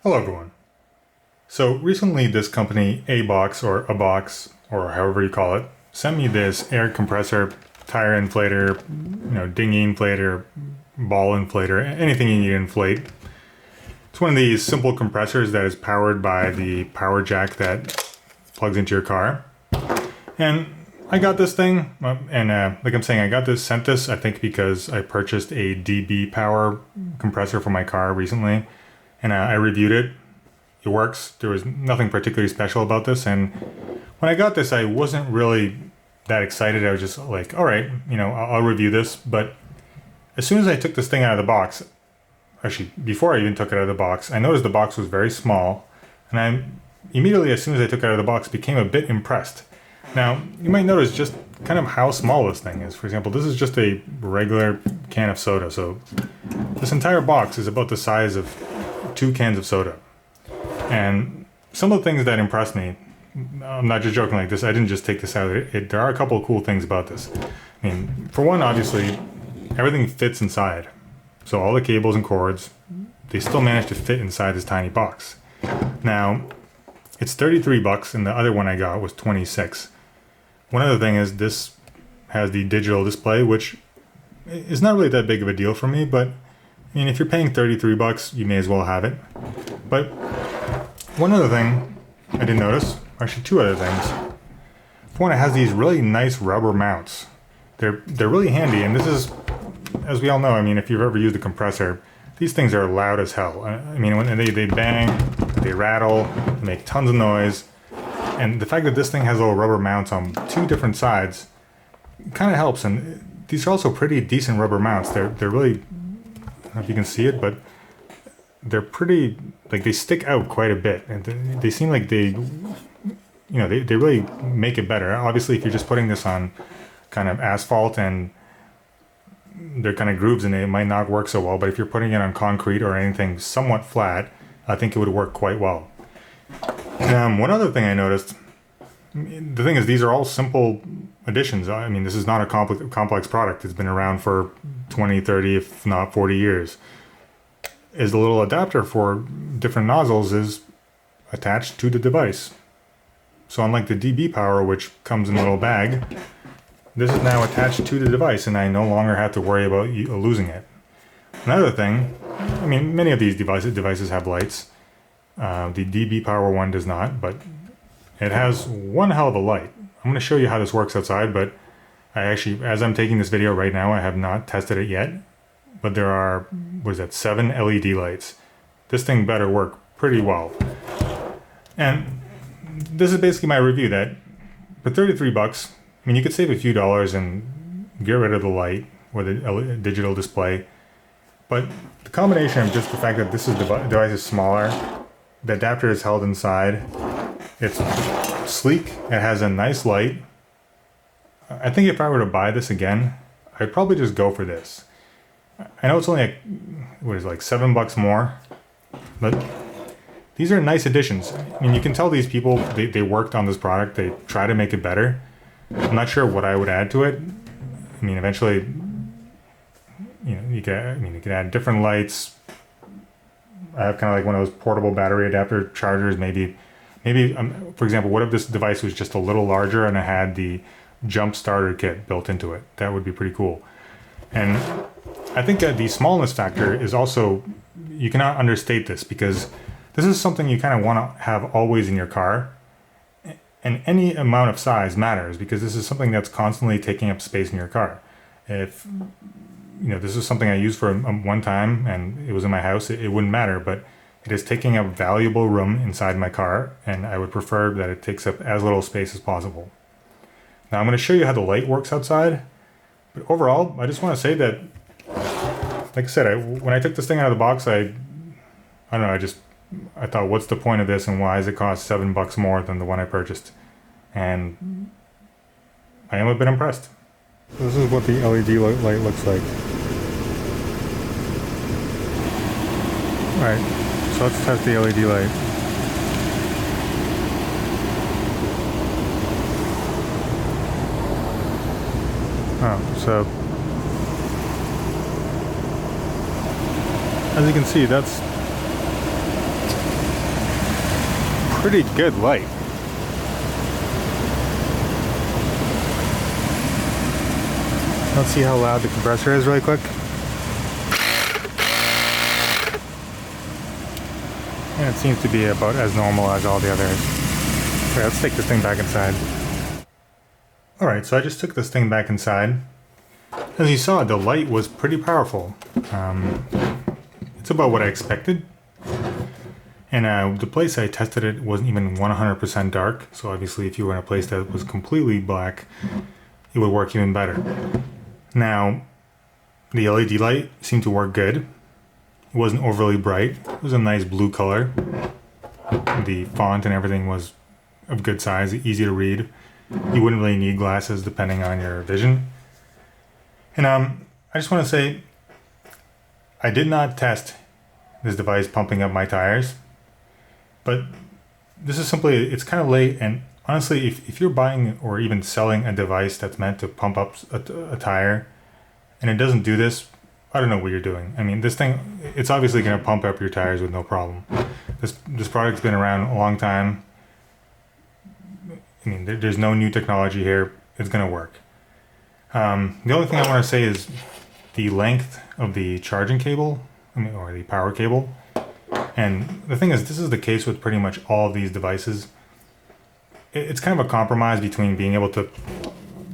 Hello everyone. So recently this company ABOX or ABOX or however you call it sent me this air compressor, tire inflator, dinghy inflator, ball inflator, anything you need to inflate. It's one of these simple compressors that is powered by the power jack that plugs into your car. And I got this thing, and like I'm saying, I sent this I think because I purchased a DB power compressor for my car recently. And I reviewed it. It works. There was nothing particularly special about this. And when I got this, I wasn't really that excited. I was just like, all right, I'll review this. But as soon as I took this thing out of the box, actually, before I even took it out of the box, I noticed the box was very small. And I immediately, as soon as I took it out of the box, became a bit impressed. Now, you might notice just kind of how small this thing is. For example, this is just a regular can of soda. So this entire box is about the size of 2 cans of soda. And some of the things that impressed me, I'm not just joking like this, I didn't just take this out. There are a couple of cool things about this. I mean, for one, obviously, everything fits inside. So all the cables and cords, they still managed to fit inside this tiny box. Now, it's 33 bucks and the other one I got was 26. One other thing is this has the digital display, which is not really that big of a deal for me, but I mean, if you're paying 33 bucks, you may as well have it. But one other thing I didn't notice, actually 2 other things. For one, it has these really nice rubber mounts. They're really handy, and this is, as we all know, I mean, if you've ever used a compressor, these things are loud as hell. I mean, when they bang, they rattle, they make tons of noise. And the fact that this thing has little rubber mounts on 2 different sides kind of helps. And these are also pretty decent rubber mounts. They're really, I don't know if you can see it, but they're pretty, like they stick out quite a bit. And they seem like they really make it better. Obviously, if you're just putting this on kind of asphalt and they're kind of grooves in it might not work so well. But if you're putting it on concrete or anything somewhat flat, I think it would work quite well. One other thing I noticed, the thing is these are all simple additions. I mean, this is not a complex product. It's been around for 20, 30, if not 40 years. Is the little adapter for different nozzles is attached to the device. So unlike the DB power, which comes in a little bag, this is now attached to the device and I no longer have to worry about losing it. Another thing, I mean, many of these devices have lights. The DB power one does not, but it has one hell of a light. I'm going to show you how this works outside, but I actually, as I'm taking this video right now, I have not tested it yet. But there are, 7 LED lights. This thing better work pretty well. And this is basically my review that for 33 bucks, I mean, you could save a few dollars and get rid of the light or the digital display. But the combination of just the fact that this device is smaller, the adapter is held inside, it's sleek, it has a nice light. I think if I were to buy this again, I'd probably just go for this. I know it's only like $7 more, but these are nice additions. I mean, you can tell these people, they worked on this product, they try to make it better. I'm not sure what I would add to it. I mean, eventually, you can add different lights. I have kind of like one of those portable battery adapter chargers. Maybe, for example, what if this device was just a little larger and it had the jump starter kit built into it? That would be pretty cool. And I think that the smallness factor is also, you cannot understate this because this is something you kind of want to have always in your car. And any amount of size matters because this is something that's constantly taking up space in your car. If this is something I used for one time and it was in my house, it wouldn't matter, but it is taking up valuable room inside my car and I would prefer that it takes up as little space as possible. Now I'm going to show you how the light works outside, but overall, I just want to say that, like I said, when I took this thing out of the box, I thought, what's the point of this and why does it cost $7 more than the one I purchased? And I am a bit impressed. This is what the LED light looks like. Alright, so let's test the LED light. So as you can see, that's pretty good light. Let's see how loud the compressor is really quick. And it seems to be about as normal as all the others. Okay, let's take this thing back inside. Alright, so I just took this thing back inside. As you saw, the light was pretty powerful. It's about what I expected. And the place I tested it wasn't even 100% dark, so obviously if you were in a place that was completely black, it would work even better. Now, the LED light seemed to work good. It wasn't overly bright. It was a nice blue color. The font and everything was of good size, easy to read. You wouldn't really need glasses depending on your vision. And I just want to say, I did not test this device pumping up my tires, but this is simply, it's kind of late, and honestly, if you're buying or even selling a device that's meant to pump up a tire, and it doesn't do this, I don't know what you're doing. I mean, this thing, it's obviously going to pump up your tires with no problem. This product's been around a long time. I mean, there's no new technology here. It's going to work. The only thing I want to say is the length of the charging cable, or the power cable. And the thing is, this is the case with pretty much all of these devices. It's kind of a compromise between being able to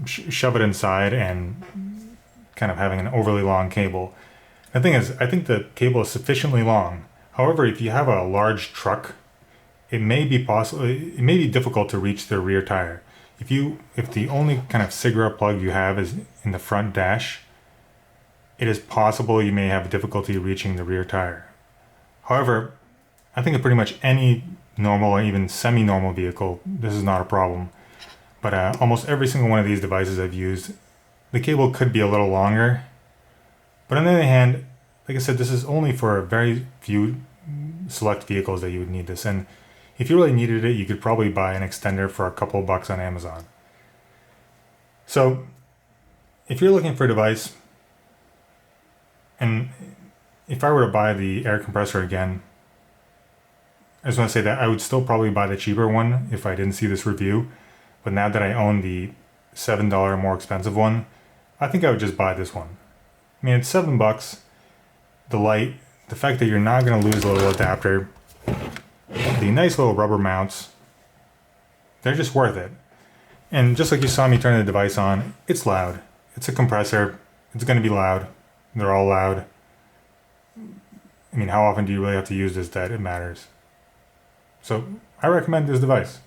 shove it inside and kind of having an overly long cable. The thing is, I think the cable is sufficiently long. However, if you have a large truck, it may be difficult to reach the rear tire. If the only kind of cigarette plug you have is in the front dash, it is possible you may have difficulty reaching the rear tire. However, I think in pretty much any normal or even semi-normal vehicle, this is not a problem. But almost every single one of these devices I've used, the cable could be a little longer. But on the other hand, like I said, this is only for a very few select vehicles that you would need this. And if you really needed it, you could probably buy an extender for a couple bucks on Amazon. So if you're looking for a device, and if I were to buy the air compressor again, I just want to say that I would still probably buy the cheaper one if I didn't see this review. But now that I own the $7 more expensive one, I think I would just buy this one. I mean, it's $7. The light, the fact that you're not going to lose a little adapter, the nice little rubber mounts, they're just worth it. And just like you saw me turn the device on, it's loud. It's a compressor. It's going to be loud. They're all loud. I mean, how often do you really have to use this that it matters? So I recommend this device.